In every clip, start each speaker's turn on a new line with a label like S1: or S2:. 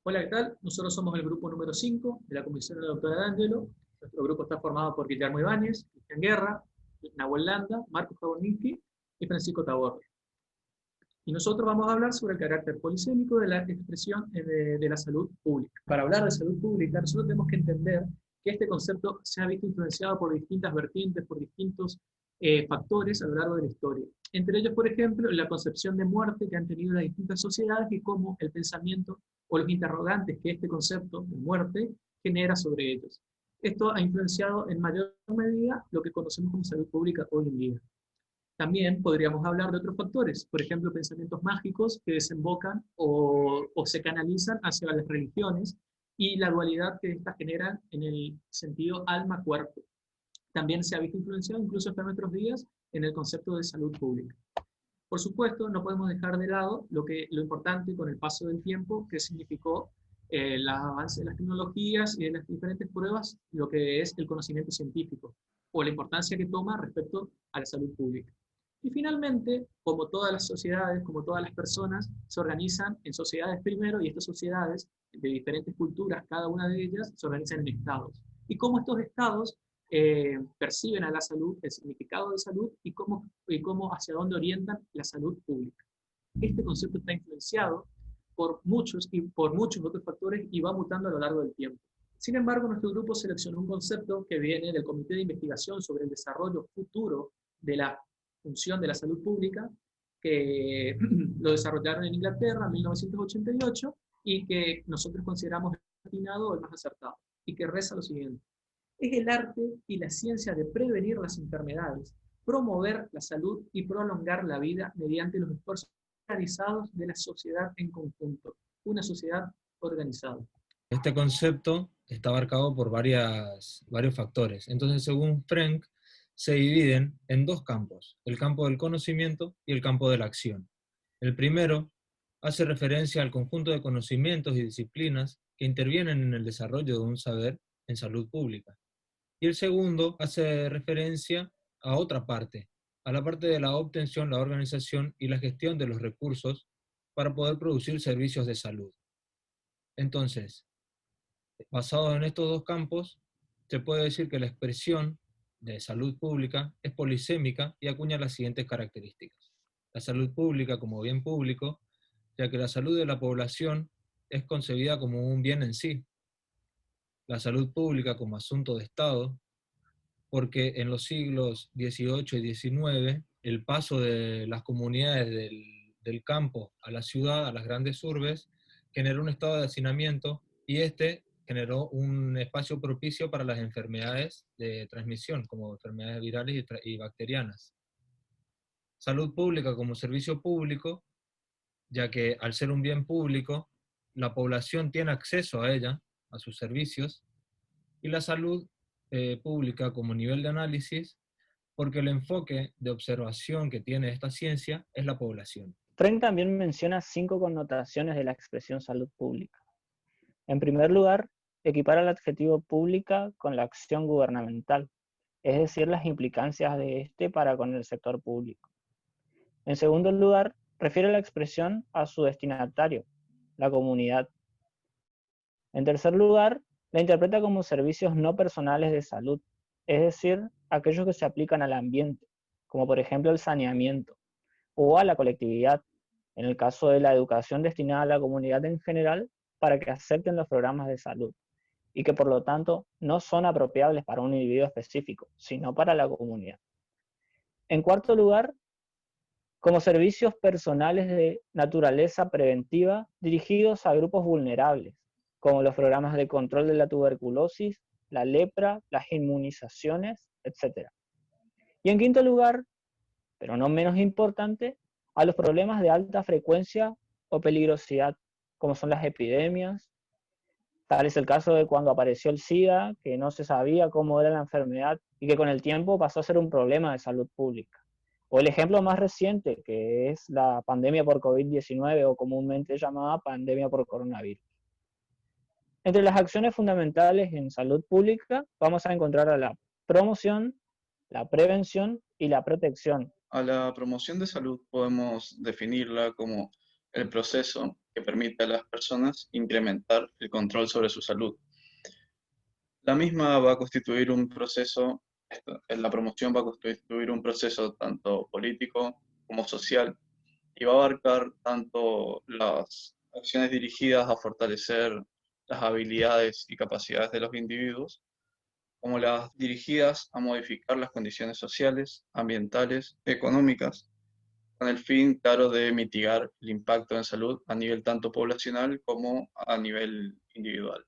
S1: Hola, ¿qué tal? Nosotros somos el grupo número 5 de la Comisión de la doctora D'Angelo. Nuestro grupo está formado por Guillermo Ibáñez, Cristian Guerra, Nahuel Landa, Marcos Jaborninski y Francisco Tabor. Y nosotros vamos a hablar sobre el carácter polisémico de la expresión de la salud pública. Para hablar de salud pública, nosotros tenemos que entender que este concepto se ha visto influenciado por distintas vertientes, por distintos factores a lo largo de la historia. Entre ellos, por ejemplo, la concepción de muerte que han tenido las distintas sociedades y cómo el pensamiento o los interrogantes que este concepto de muerte genera sobre ellos. Esto ha influenciado en mayor medida lo que conocemos como salud pública hoy en día. También podríamos hablar de otros factores, por ejemplo, pensamientos mágicos que desembocan o se canalizan hacia las religiones y la dualidad que éstas generan en el sentido alma-cuerpo. También se ha visto influenciado incluso hasta nuestros días en el concepto de salud pública. Por supuesto, no podemos dejar de lado lo importante con el paso del tiempo que significó el avance de las tecnologías y de las diferentes pruebas, lo que es el conocimiento científico o la importancia que toma respecto a la salud pública. Y finalmente, como todas las sociedades, como todas las personas, se organizan en sociedades primero y estas sociedades de diferentes culturas, cada una de ellas, se organizan en estados. Y cómo estos estados perciben a la salud, el significado de salud y cómo hacia dónde orientan la salud pública. Este concepto está influenciado por muchos otros factores y va mutando a lo largo del tiempo. Sin embargo, nuestro grupo seleccionó un concepto que viene del Comité de Investigación sobre el Desarrollo Futuro de la Función de la Salud Pública, que lo desarrollaron en Inglaterra en 1988 y que nosotros consideramos el atinado o el más acertado, y que reza lo siguiente: es el arte y la ciencia de prevenir las enfermedades, promover la salud y prolongar la vida mediante los esfuerzos organizados de la sociedad en conjunto, una sociedad organizada.
S2: Este concepto está abarcado por varios factores. Entonces, según Frank, se dividen en dos campos, el campo del conocimiento y el campo de la acción. El primero hace referencia al conjunto de conocimientos y disciplinas que intervienen en el desarrollo de un saber en salud pública. Y el segundo hace referencia a otra parte, a la parte de la obtención, la organización y la gestión de los recursos para poder producir servicios de salud. Entonces, basado en estos dos campos, se puede decir que la expresión de salud pública es polisémica y acuña las siguientes características. La salud pública como bien público, ya que la salud de la población es concebida como un bien en sí. La salud pública como asunto de Estado, porque en los siglos XVIII y XIX el paso de las comunidades del campo a la ciudad, a las grandes urbes, generó un estado de hacinamiento y este generó un espacio propicio para las enfermedades de transmisión, como enfermedades virales y bacterianas. Salud pública como servicio público, ya que al ser un bien público, la población tiene acceso a ella, a sus servicios, y la salud pública como nivel de análisis, porque el enfoque de observación que tiene esta ciencia es la población.
S3: Frank también menciona 5 connotaciones de la expresión salud pública. En primer lugar, equipara el adjetivo pública con la acción gubernamental, es decir, las implicancias de este para con el sector público. En segundo lugar, refiere la expresión a su destinatario, la comunidad. En tercer lugar, la interpreta como servicios no personales de salud, es decir, aquellos que se aplican al ambiente, como por ejemplo el saneamiento, o a la colectividad, en el caso de la educación destinada a la comunidad en general, para que acepten los programas de salud, y que por lo tanto no son apropiables para un individuo específico, sino para la comunidad. En cuarto lugar, como servicios personales de naturaleza preventiva dirigidos a grupos vulnerables, como los programas de control de la tuberculosis, la lepra, las inmunizaciones, etc. Y en quinto lugar, pero no menos importante, a los problemas de alta frecuencia o peligrosidad, como son las epidemias. Tal es el caso de cuando apareció el SIDA, que no se sabía cómo era la enfermedad y que con el tiempo pasó a ser un problema de salud pública. O el ejemplo más reciente, que es la pandemia por COVID-19 o comúnmente llamada pandemia por coronavirus. Entre las acciones fundamentales en salud pública vamos a encontrar a la promoción, la prevención y la protección.
S4: A la promoción de salud podemos definirla como el proceso que permite a las personas incrementar el control sobre su salud. La misma va a constituir un proceso, la promoción va a constituir un proceso tanto político como social y va a abarcar tanto las acciones dirigidas a fortalecer las habilidades y capacidades de los individuos, como las dirigidas a modificar las condiciones sociales, ambientales, económicas, con el fin, claro, de mitigar el impacto en salud a nivel tanto poblacional como a nivel individual.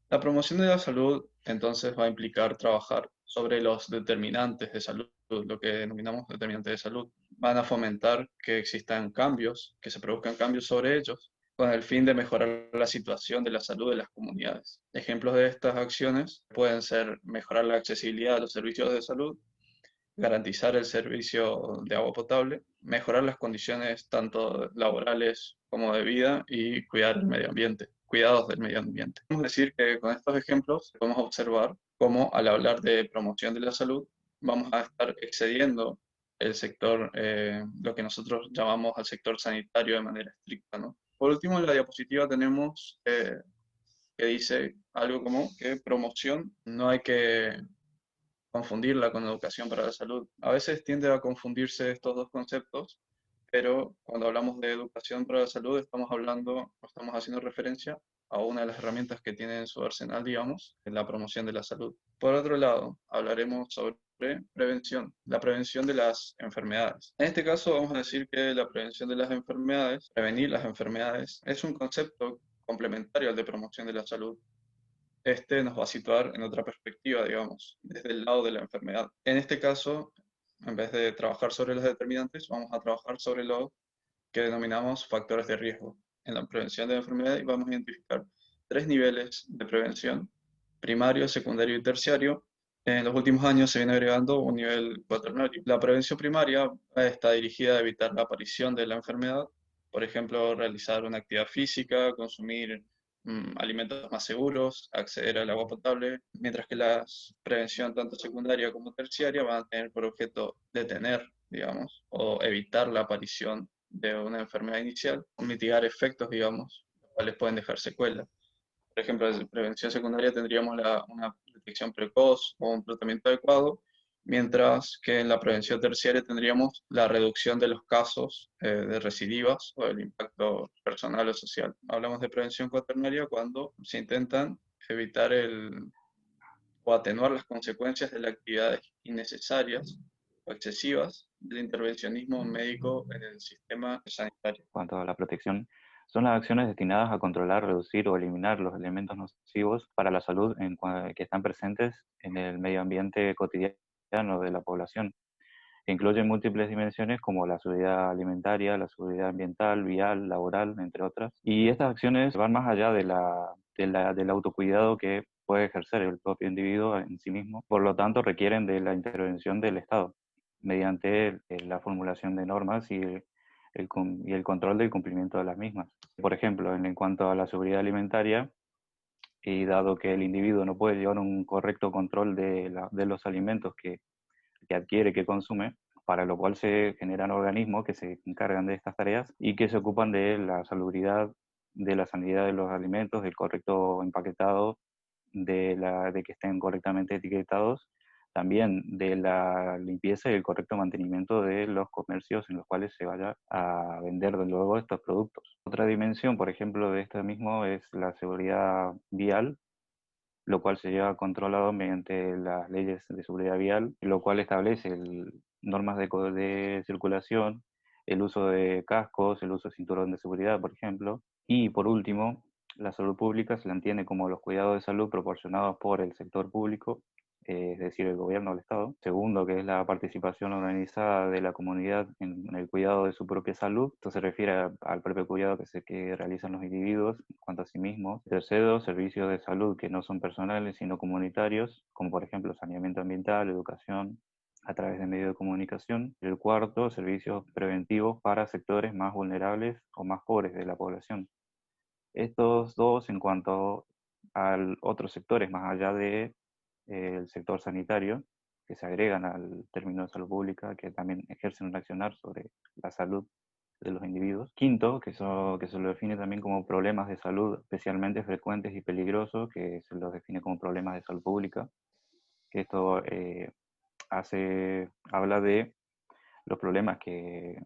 S4: La promoción de la salud entonces va a implicar trabajar sobre los determinantes de salud, lo que denominamos determinantes de salud. Van a fomentar que existan cambios, que se produzcan cambios sobre ellos, con el fin de mejorar la situación de la salud de las comunidades. Ejemplos de estas acciones pueden ser mejorar la accesibilidad a los servicios de salud, garantizar el servicio de agua potable, mejorar las condiciones tanto laborales como de vida y cuidar el medio ambiente, cuidados del medio ambiente. Podemos decir que con estos ejemplos podemos observar cómo al hablar de promoción de la salud vamos a estar excediendo el sector, lo que nosotros llamamos al sector sanitario de manera estricta, ¿no? Por último, en la diapositiva tenemos que dice algo como que promoción no hay que confundirla con educación para la salud. A veces tiende a confundirse estos dos conceptos, pero cuando hablamos de educación para la salud estamos hablando, estamos haciendo referencia a una de las herramientas que tiene en su arsenal, digamos, en la promoción de la salud. Por otro lado, hablaremos sobre prevención, la prevención de las enfermedades. En este caso vamos a decir que la prevención de las enfermedades, prevenir las enfermedades, es un concepto complementario al de promoción de la salud. Este nos va a situar en otra perspectiva, digamos, desde el lado de la enfermedad. En este caso, en vez de trabajar sobre los determinantes, vamos a trabajar sobre lo que denominamos factores de riesgo. En la prevención de la enfermedad vamos a identificar 3 niveles de prevención: primario, secundario y terciario. En los últimos años se viene agregando un nivel cuaternario. La prevención primaria está dirigida a evitar la aparición de la enfermedad, por ejemplo, realizar una actividad física, consumir alimentos más seguros, acceder al agua potable, mientras que la prevención tanto secundaria como terciaria van a tener por objeto detener, digamos, o evitar la aparición de una enfermedad inicial, o mitigar efectos, digamos, los cuales pueden dejar secuelas. Por ejemplo, en prevención secundaria tendríamos una detección precoz o un tratamiento adecuado, mientras que en la prevención terciaria tendríamos la reducción de los casos de recidivas o del impacto personal o social. Hablamos de prevención cuaternaria cuando se intentan evitar o atenuar las consecuencias de las actividades innecesarias o excesivas del intervencionismo médico en el sistema sanitario.
S5: En cuanto a la protección, son las acciones destinadas a controlar, reducir o eliminar los elementos nocivos para la salud que están presentes en el medio ambiente cotidiano de la población, que incluyen múltiples dimensiones como la seguridad alimentaria, la seguridad ambiental, vial, laboral, entre otras. Y estas acciones van más allá del autocuidado que puede ejercer el propio individuo en sí mismo. Por lo tanto, requieren de la intervención del Estado mediante la formulación de normas y el control del cumplimiento de las mismas. Por ejemplo, en cuanto a la seguridad alimentaria, y dado que el individuo no puede llevar un correcto control de los alimentos que adquiere, que consume, para lo cual se generan organismos que se encargan de estas tareas y que se ocupan de la salubridad, de la sanidad de los alimentos, del correcto empaquetado, de que estén correctamente etiquetados, también de la limpieza y el correcto mantenimiento de los comercios en los cuales se vaya a vender de luego estos productos. Otra dimensión, por ejemplo, de esto mismo es la seguridad vial, lo cual se lleva controlado mediante las leyes de seguridad vial, lo cual establece normas de circulación, el uso de cascos, el uso de cinturón de seguridad, por ejemplo. Y por último, la salud pública se la entiende como los cuidados de salud proporcionados por el sector público, es decir, el gobierno o el Estado. Segundo, que es la participación organizada de la comunidad en el cuidado de su propia salud. Esto se refiere al propio cuidado que realizan los individuos en cuanto a sí mismos. Tercero, servicios de salud que no son personales, sino comunitarios, como por ejemplo saneamiento ambiental, educación, a través de medios de comunicación. El cuarto, servicios preventivos para sectores más vulnerables o más pobres de la población. Estos dos en cuanto a otros sectores más allá de el sector sanitario, que se agregan al término de salud pública, que también ejercen un accionar sobre la salud de los individuos. Quinto, que se lo define también como problemas de salud especialmente frecuentes y peligrosos, que se los define como problemas de salud pública, que esto habla de los problemas que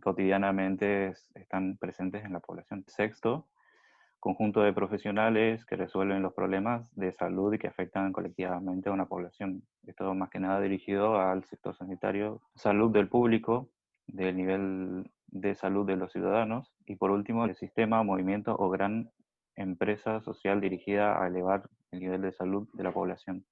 S5: cotidianamente están presentes en la población. Sexto, conjunto de profesionales que resuelven los problemas de salud y que afectan colectivamente a una población. Esto más que nada dirigido al sector sanitario, salud del público, del nivel de salud de los ciudadanos y por último el sistema, movimiento o gran empresa social dirigida a elevar el nivel de salud de la población.